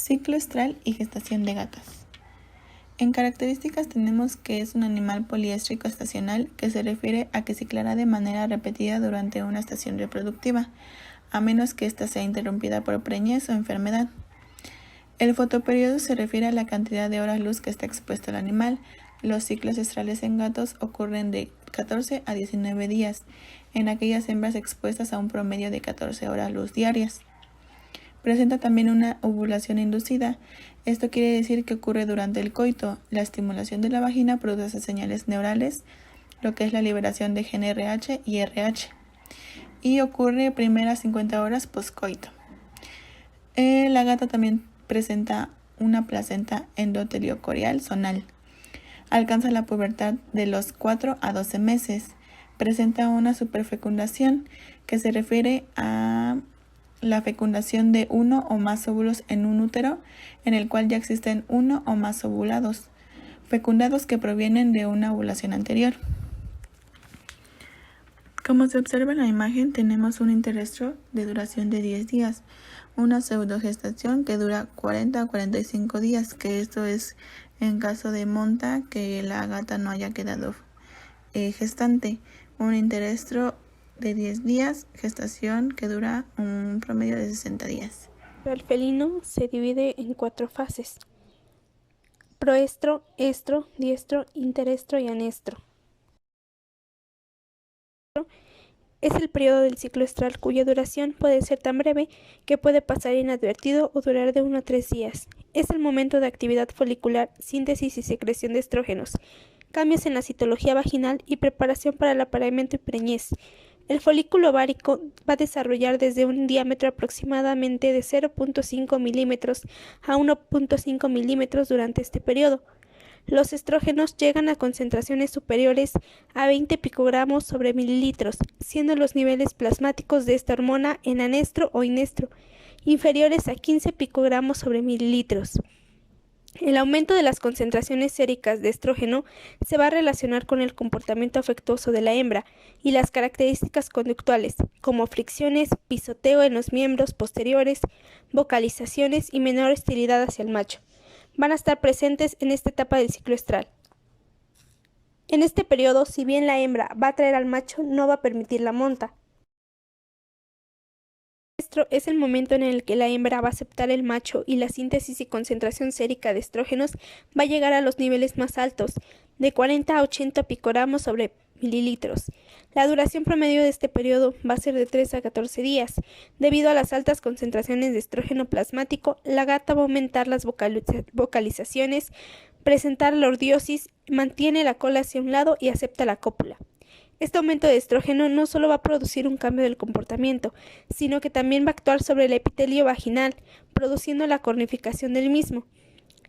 Ciclo estral y gestación de gatas. En características tenemos que es un animal poliéstrico estacional, que se refiere a que ciclará de manera repetida durante una estación reproductiva, a menos que ésta sea interrumpida por preñez o enfermedad. El fotoperiodo se refiere a la cantidad de horas luz que está expuesto el animal. Los ciclos estrales en gatos ocurren de 14 a 19 días, en aquellas hembras expuestas a un promedio de 14 horas luz diarias. Presenta también una ovulación inducida. Esto quiere decir que ocurre durante el coito. La estimulación de la vagina produce señales neurales, lo que es la liberación de GnRH y RH, y ocurre primeras 50 horas postcoito. La gata también presenta una placenta endoteliocoreal zonal. Alcanza la pubertad de los 4 a 12 meses. Presenta una superfecundación, que se refiere a la fecundación de uno o más óvulos en un útero en el cual ya existen uno o más ovulados fecundados que provienen de una ovulación anterior. Como se observa en la imagen, tenemos un interestro de duración de 10 días, una pseudogestación que dura 40 a 45 días, que esto es en caso de monta, que la gata no haya quedado gestante, un interestro de 10 días, gestación que dura un promedio de 60 días. El felino se divide en 4 fases: proestro, estro, diestro, interestro y anestro. Es el periodo del ciclo estral cuya duración puede ser tan breve que puede pasar inadvertido o durar de 1 a 3 días. Es el momento de actividad folicular, síntesis y secreción de estrógenos, cambios en la citología vaginal y preparación para el apareamiento y preñez. El folículo ovárico va a desarrollar desde un diámetro aproximadamente de 0.5 milímetros a 1.5 milímetros durante este periodo. Los estrógenos llegan a concentraciones superiores a 20 picogramos sobre mililitros, siendo los niveles plasmáticos de esta hormona en anestro o inestro inferiores a 15 picogramos sobre mililitros. El aumento de las concentraciones séricas de estrógeno se va a relacionar con el comportamiento afectuoso de la hembra y las características conductuales, como fricciones, pisoteo en los miembros posteriores, vocalizaciones y menor hostilidad hacia el macho. Van a estar presentes en esta etapa del ciclo estral. En este periodo, si bien la hembra va a atraer al macho, no va a permitir la monta. Es el momento en el que la hembra va a aceptar el macho y la síntesis y concentración sérica de estrógenos va a llegar a los niveles más altos, de 40 a 80 picogramos sobre mililitros. La duración promedio de este periodo va a ser de 3 a 14 días. Debido a las altas concentraciones de estrógeno plasmático, la gata va a aumentar las vocalizaciones, presentar lordiosis, mantiene la cola hacia un lado y acepta la cópula. Este aumento de estrógeno no solo va a producir un cambio del comportamiento, sino que también va a actuar sobre el epitelio vaginal, produciendo la cornificación del mismo.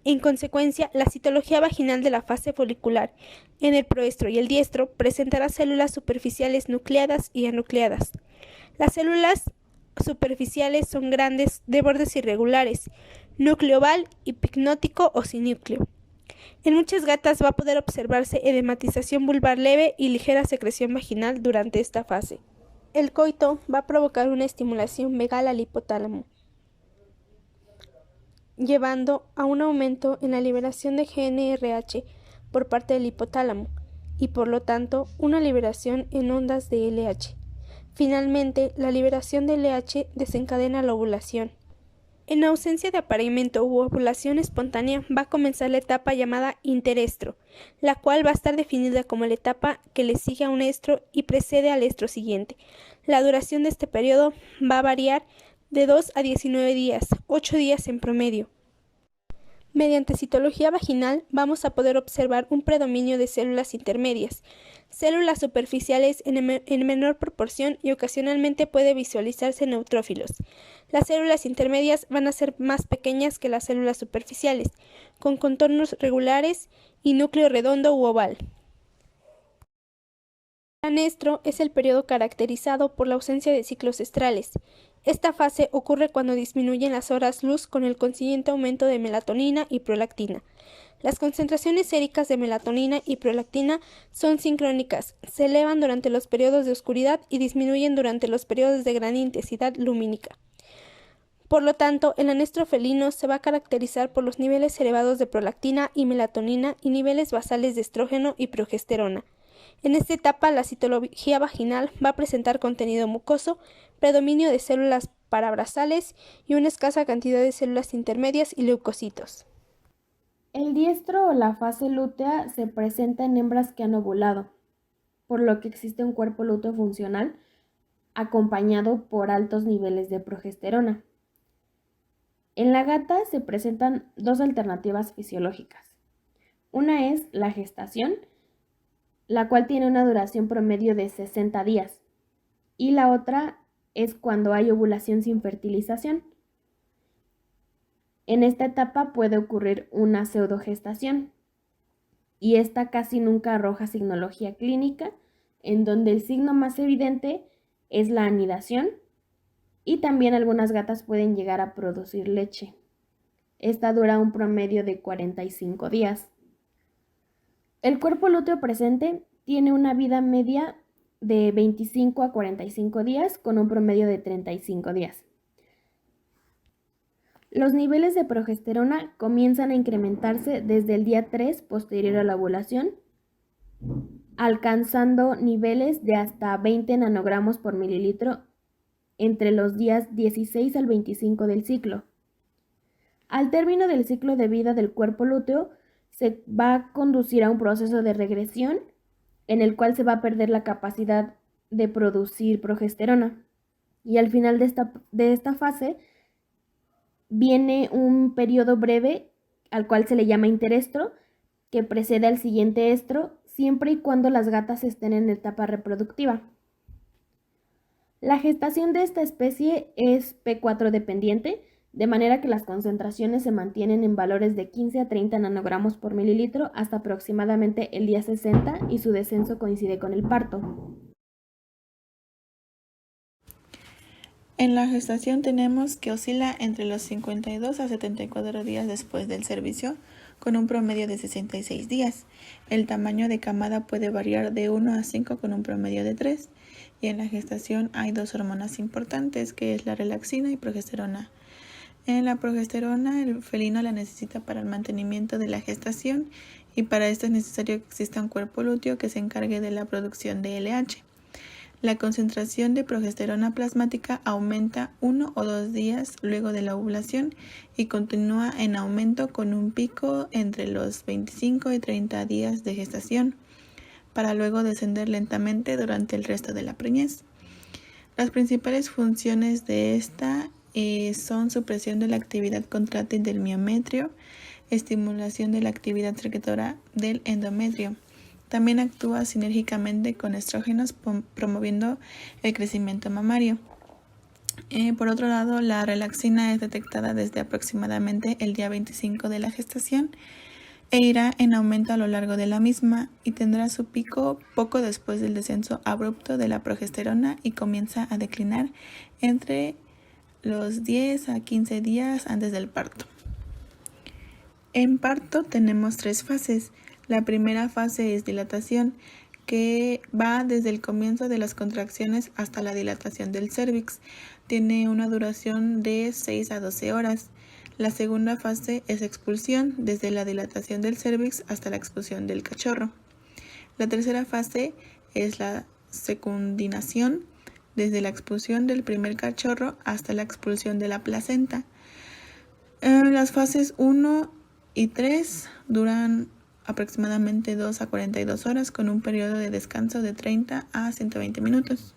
En consecuencia, la citología vaginal de la fase folicular en el proestro y el diestro presentará células superficiales nucleadas y anucleadas. Las células superficiales son grandes, de bordes irregulares, núcleo oval y picnótico o sin núcleo. En muchas gatas va a poder observarse edematización vulvar leve y ligera secreción vaginal durante esta fase. El coito va a provocar una estimulación vagal al hipotálamo, llevando a un aumento en la liberación de GnRH por parte del hipotálamo y por lo tanto una liberación en ondas de LH. Finalmente, la liberación de LH desencadena la ovulación. En ausencia de apareamiento u ovulación espontánea va a comenzar la etapa llamada interestro, la cual va a estar definida como la etapa que le sigue a un estro y precede al estro siguiente. La duración de este periodo va a variar de 2 a 19 días, 8 días en promedio. Mediante citología vaginal vamos a poder observar un predominio de células intermedias, células superficiales en menor proporción y ocasionalmente puede visualizarse neutrófilos. Las células intermedias van a ser más pequeñas que las células superficiales, con contornos regulares y núcleo redondo u oval. El anestro es el periodo caracterizado por la ausencia de ciclos estrales. Esta fase ocurre cuando disminuyen las horas luz con el consiguiente aumento de melatonina y prolactina. Las concentraciones séricas de melatonina y prolactina son sincrónicas, se elevan durante los periodos de oscuridad y disminuyen durante los periodos de gran intensidad lumínica. Por lo tanto, el anestro felino se va a caracterizar por los niveles elevados de prolactina y melatonina y niveles basales de estrógeno y progesterona. En esta etapa, la citología vaginal va a presentar contenido mucoso, predominio de células parabasales y una escasa cantidad de células intermedias y leucocitos. El diestro o la fase lútea se presenta en hembras que han ovulado, por lo que existe un cuerpo lúteo funcional acompañado por altos niveles de progesterona. En la gata se presentan dos alternativas fisiológicas. Una es la gestación, la cual tiene una duración promedio de 60 días, y la otra es cuando hay ovulación sin fertilización. En esta etapa puede ocurrir una pseudogestación, y esta casi nunca arroja signología clínica, en donde el signo más evidente es la anidación, y también algunas gatas pueden llegar a producir leche. Esta dura un promedio de 45 días. El cuerpo lúteo presente tiene una vida media de 25 a 45 días con un promedio de 35 días. Los niveles de progesterona comienzan a incrementarse desde el día 3 posterior a la ovulación, alcanzando niveles de hasta 20 nanogramos por mililitro entre los días 16 al 25 del ciclo. Al término del ciclo de vida del cuerpo lúteo, se va a conducir a un proceso de regresión en el cual se va a perder la capacidad de producir progesterona. Y al final de esta fase viene un periodo breve al cual se le llama interestro, que precede al siguiente estro, siempre y cuando las gatas estén en etapa reproductiva. La gestación de esta especie es P4 dependiente, de manera que las concentraciones se mantienen en valores de 15 a 30 nanogramos por mililitro hasta aproximadamente el día 60 y su descenso coincide con el parto. En la gestación tenemos que oscila entre los 52 a 74 días después del servicio, con un promedio de 66 días. El tamaño de camada puede variar de 1 a 5 con un promedio de 3. Y en la gestación hay dos hormonas importantes, que es la relaxina y progesterona. En la progesterona, el felino la necesita para el mantenimiento de la gestación y para esto es necesario que exista un cuerpo lúteo que se encargue de la producción de LH. La concentración de progesterona plasmática aumenta 1 o 2 días luego de la ovulación y continúa en aumento con un pico entre los 25 y 30 días de gestación, para luego descender lentamente durante el resto de la preñez. Las principales funciones de esta son supresión de la actividad contráctil del miometrio, estimulación de la actividad secretora del endometrio. También actúa sinérgicamente con estrógenos, promoviendo el crecimiento mamario. Por otro lado, la relaxina es detectada desde aproximadamente el día 25 de la gestación e irá en aumento a lo largo de la misma y tendrá su pico poco después del descenso abrupto de la progesterona y comienza a declinar entre los 10 a 15 días antes del parto. En parto tenemos 3 fases. La primera fase es dilatación, que va desde el comienzo de las contracciones hasta la dilatación del cérvix. Tiene una duración de 6 a 12 horas. La segunda fase es expulsión, desde la dilatación del cérvix hasta la expulsión del cachorro. La tercera fase es la secundinación, desde la expulsión del primer cachorro hasta la expulsión de la placenta. Las fases 1 y 3 duran aproximadamente 2 a 42 horas con un periodo de descanso de 30 a 120 minutos.